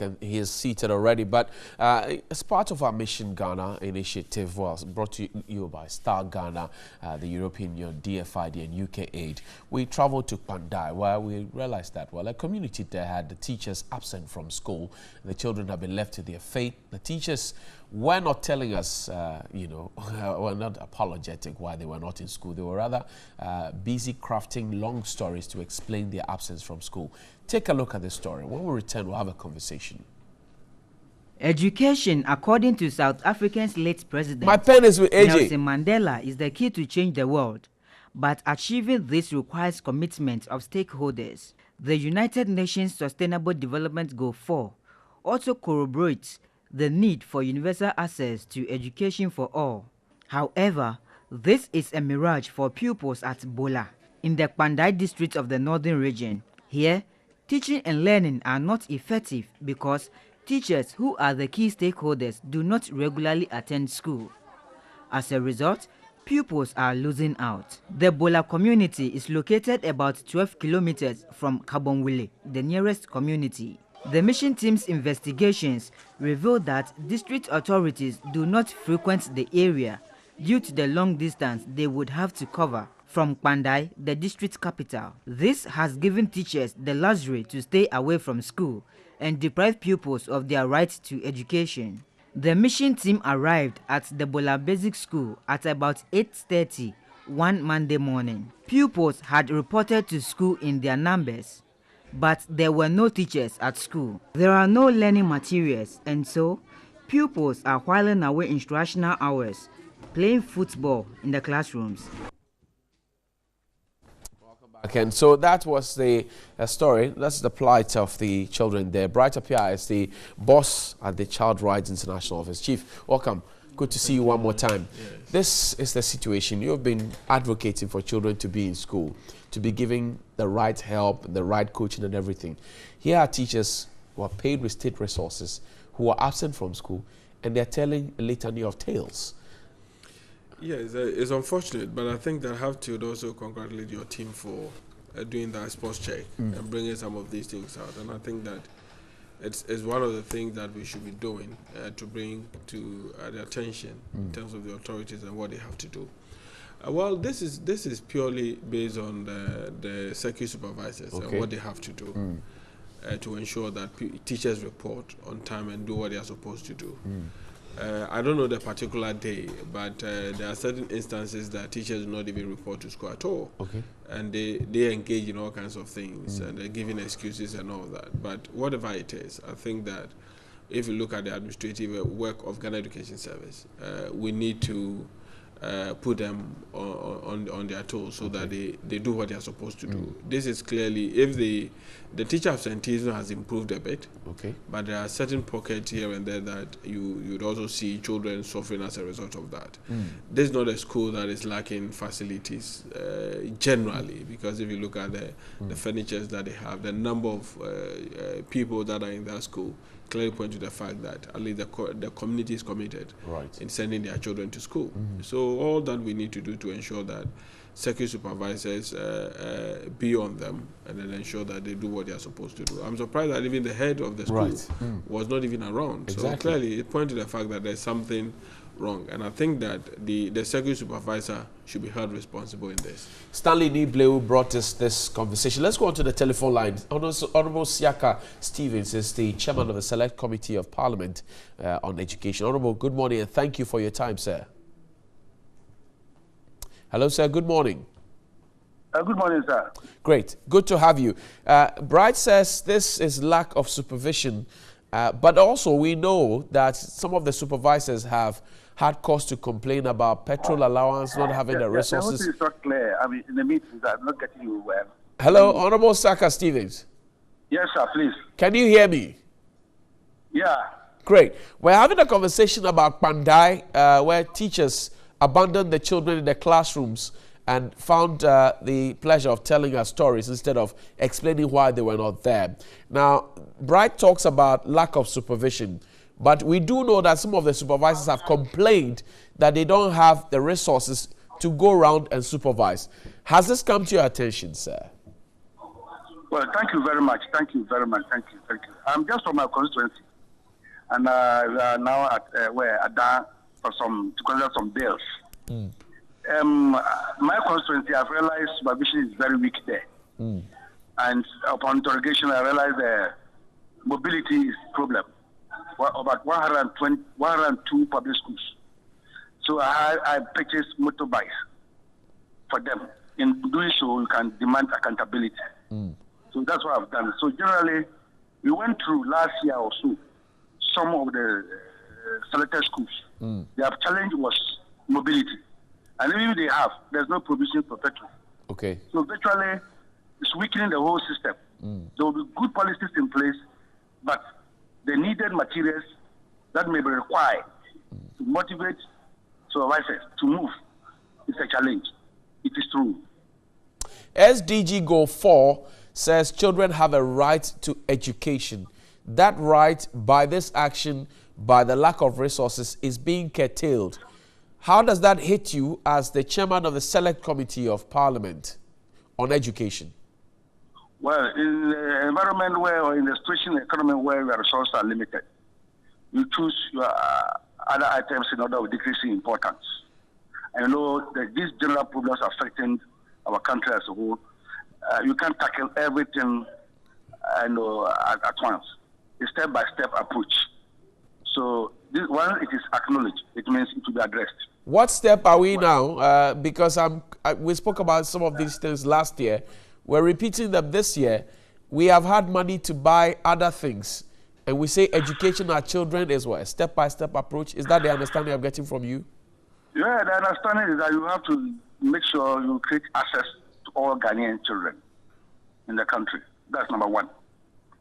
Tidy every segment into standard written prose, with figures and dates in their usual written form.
And he is seated already, but as part of our Mission Ghana initiative was brought to you by Star Ghana, the European Union, DFID and UK Aid, we traveled to Pandai where we realized that, well, a community there had the teachers absent from school. The children have been left to their fate. The teachers were not telling us, were not apologetic why they were not in school. They were rather busy crafting long stories to explain their absence from school. Take a look at this story. When we return, we'll have a conversation. Education, according to South Africa's late president, my pen is with AJ. Nelson Mandela, is the key to change the world. But achieving this requires commitment of stakeholders. The United Nations Sustainable Development Goal 4 also corroborates the need for universal access to education for all. However, this is a mirage for pupils at Bola, in the Pandai district of the northern region. Here, teaching and learning are not effective because teachers, who are the key stakeholders, do not regularly attend school. As a result, pupils are losing out. The Bola community is located about 12 kilometers from Kabonwile, the nearest community. The mission team's investigations revealed that district authorities do not frequent the area due to the long distance they would have to cover from Pandai, the district capital. This has given teachers the luxury to stay away from school and deprive pupils of their right to education. The mission team arrived at the Bola Basic School at about 8:30 one Monday morning. Pupils had reported to school in their numbers, but there were no teachers at school. There are no learning materials, and so pupils are whiling away instructional hours, playing football in the classrooms. And so that was the story. That's the plight of the children there. Bright Apia is the boss at the Child Rights International Office. Chief, welcome. Good to see you one more time. Yes. This is the situation. You have been advocating for children to be in school, to be given the right help, the right coaching and everything. Here are teachers who are paid with state resources, who are absent from school, and they're telling a litany of tales. Yes, it's unfortunate, but I think that I have to also congratulate your team for doing that sports check and bringing some of these things out. And I think that it's one of the things that we should be doing to bring to the attention in terms of the authorities and what they have to do. Well, this is purely based on the circuit supervisors and what they have to do to ensure that teachers report on time and do what they are supposed to do. I don't know the particular day, but there are certain instances that teachers do not even report to school at all. Okay. And they engage in all kinds of things and they're giving excuses and all that. But whatever it is, I think that if you look at the administrative work of Ghana Education Service, we need to put them on their toes so that they do what they are supposed to do. This is clearly, if the teacher absenteeism has improved a bit, but there are certain pockets here and there that you'd also see children suffering as a result of that. This is not a school that is lacking facilities generally, because if you look at the furnitures that they have, the number of people that are in that school clearly point to the fact that at least the community is committed in sending their children to school. So all that we need to do to ensure that circuit supervisors be on them and then ensure that they do what they are supposed to do. I'm surprised that even the head of the school was not even around. Exactly. So clearly it points to the fact that there's something wrong, and I think that the circuit supervisor should be held responsible in this. Stanley Nibleu brought us this conversation. Let's go on to the telephone line. Honorable Siaka Stevens is the chairman of the Select Committee of Parliament on Education. Honorable, good morning and thank you for your time, sir. Hello, sir. Good morning. Good morning, sir. Great. Good to have you. Bright says this is lack of supervision, but also we know that some of the supervisors have had cause to complain about petrol allowance, not having the resources. The not clear. I mean, in the meetings, I'm not getting you well. Hello, Honorable Saka Stevens. Yes, sir, please. Can you hear me? Yeah. Great. We're having a conversation about Pandai, where teachers abandoned the children in the classrooms and found the pleasure of telling us stories instead of explaining why they were not there. Now, Bright talks about lack of supervision, but we do know that some of the supervisors have complained that they don't have the resources to go around and supervise. Has this come to your attention, sir? Well, thank you very much. Thank you very much. Thank you. Thank you. I'm just from my constituency, and we are now at Ada for to consider some bills. My constituency, I've realized supervision is very weak there. And upon interrogation, I realized mobility is a problem. About 102 public schools. So I purchased motorbikes for them. In doing so, you can demand accountability. So that's what I've done. So generally, we went through last year or so some of the selected schools. Their challenge was mobility. And even if they have, there's no provision for petrol. Okay. So virtually, it's weakening the whole system. There will be good policies in place, but the needed materials that may be required to motivate supervisors to move is a challenge. It is true. SDG Goal 4 says children have a right to education. That right, by this action, by the lack of resources, is being curtailed. How does that hit you as the chairman of the Select Committee of Parliament on Education? Well, in the environment or in the situation, economy where your resources are limited, you choose your other items in order of decreasing importance. And you know that these general problems affecting our country as a whole, you can't tackle everything at once. A step-by-step approach. So this, when it is acknowledged, it means it will be addressed. What step are we now? Because we spoke about some of these things last year. We're repeating them this year. We have had money to buy other things. And we say education our children is what? A step-by-step approach? Is that the understanding I'm getting from you? Yeah, the understanding is that you have to make sure you create access to all Ghanaian children in the country. That's number one.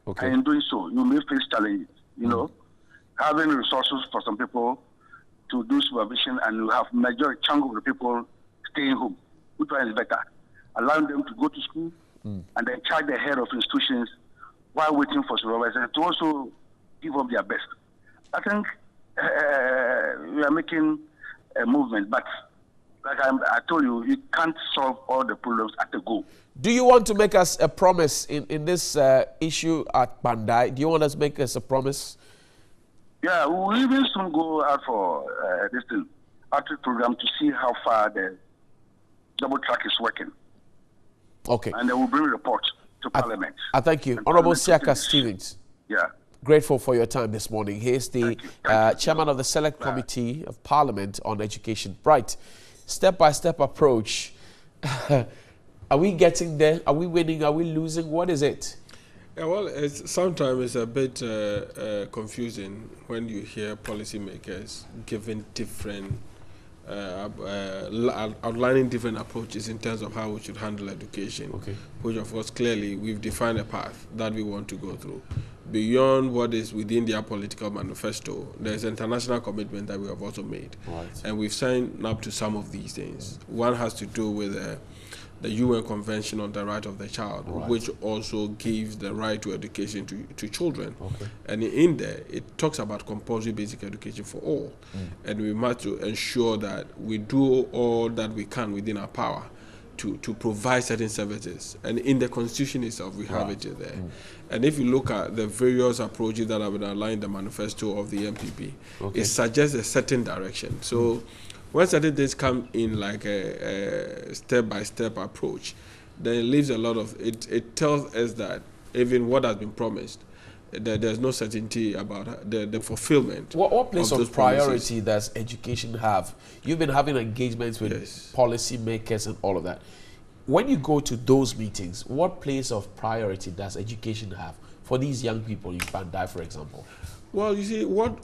Okay. And in doing so, you may face challenges. You know, having resources for some people to do supervision, and you have majority chunk of the people staying home. Which one is better? Allowing them to go to school and then charge the head of institutions while waiting for supervisors to also give up their best. I think we are making a movement, but like I told you, you can't solve all the problems at a go. Do you want to make us a promise in this issue at Bandai? Do you want us to make us a promise? Yeah, we will even soon go out for this outreach program to see how far the double track is working. Okay. And they will bring a report to Parliament. I thank you. Honorable Siaka Stevens. Yeah. Grateful for your time this morning. He's the chairman of the Select Committee of Parliament on Education. Right. Step-by-step approach. Are we getting there? Are we winning? Are we losing? What is it? Yeah, well, sometimes it's a bit confusing when you hear policymakers giving different, outlining different approaches in terms of how we should handle education. Okay. Which, of course, clearly we've defined a path that we want to go through. Beyond what is within their political manifesto, there's international commitment that we have also made. Right. And we've signed up to some of these things. One has to do with the UN Convention on the Right of the Child, which also gives the right to education to children. Okay. And in there, it talks about compulsory basic education for all. And we must ensure that we do all that we can within our power to provide certain services. And in the Constitution itself, we have it there. And if you look at the various approaches that have been outlined in the manifesto of the MPP, it suggests a certain direction. So when certain things come in like a step-by-step approach, then it leaves a lot of, it tells us that even what has been promised, that there's no certainty about the fulfillment. What place of priority does education have? You've been having engagements with policymakers and all of that. When you go to those meetings, what place of priority does education have for these young people in Bandai, for example? Well, you see, what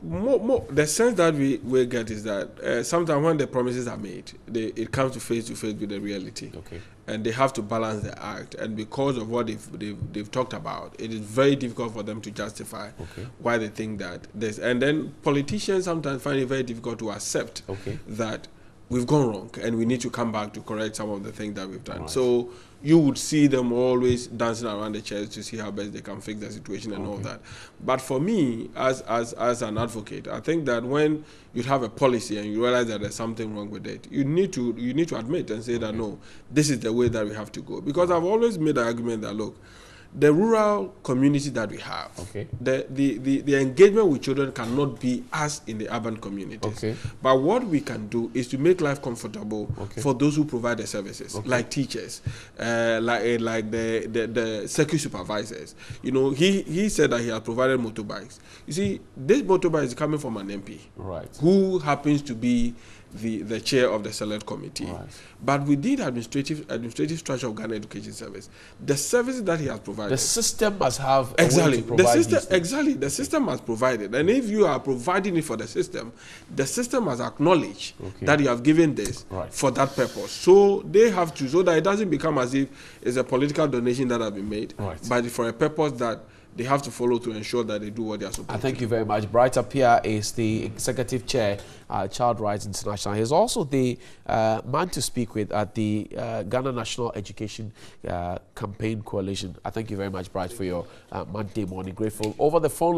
the sense that we get is that sometimes when the promises are made, it comes to face with the reality. Okay. And they have to balance the act. And because of what they've talked about, it is very difficult for them to justify why they think that there's. And then politicians sometimes find it very difficult to accept that we've gone wrong and we need to come back to correct some of the things that we've done. Right. So you would see them always dancing around the chairs to see how best they can fix the situation and all that. But for me, as an advocate, I think that when you have a policy and you realize that there's something wrong with it, you need to admit and say that no, this is the way that we have to go. Because I've always made the argument that look, the rural community that we have, okay, the engagement with children cannot be as in the urban communities. Okay. But what we can do is to make life comfortable Okay. for those who provide the services, Okay. like teachers, like the circuit supervisors. You know, he said that he has provided motorbikes. You see, this motorbike is coming from an MP, right, who happens to be the chair of the select committee. Right. But within the administrative structure of Ghana Education Service, the services that he has provided, the system must have a exactly way to provide these things. exactly the system must provide it. And if you are providing it for the system must acknowledge Okay. that you have given this Right. for that purpose. So they have to, so that it doesn't become as if it's a political donation that has been made, Right. but for a purpose that they have to follow to ensure that they do what they are supposed to. Thank you very much. Bright Apia is the executive chair, Child Rights International. He's also the man to speak with at the Ghana National Education Campaign Coalition. I thank you very much, Bright, for your Monday morning. Grateful. Over the phone.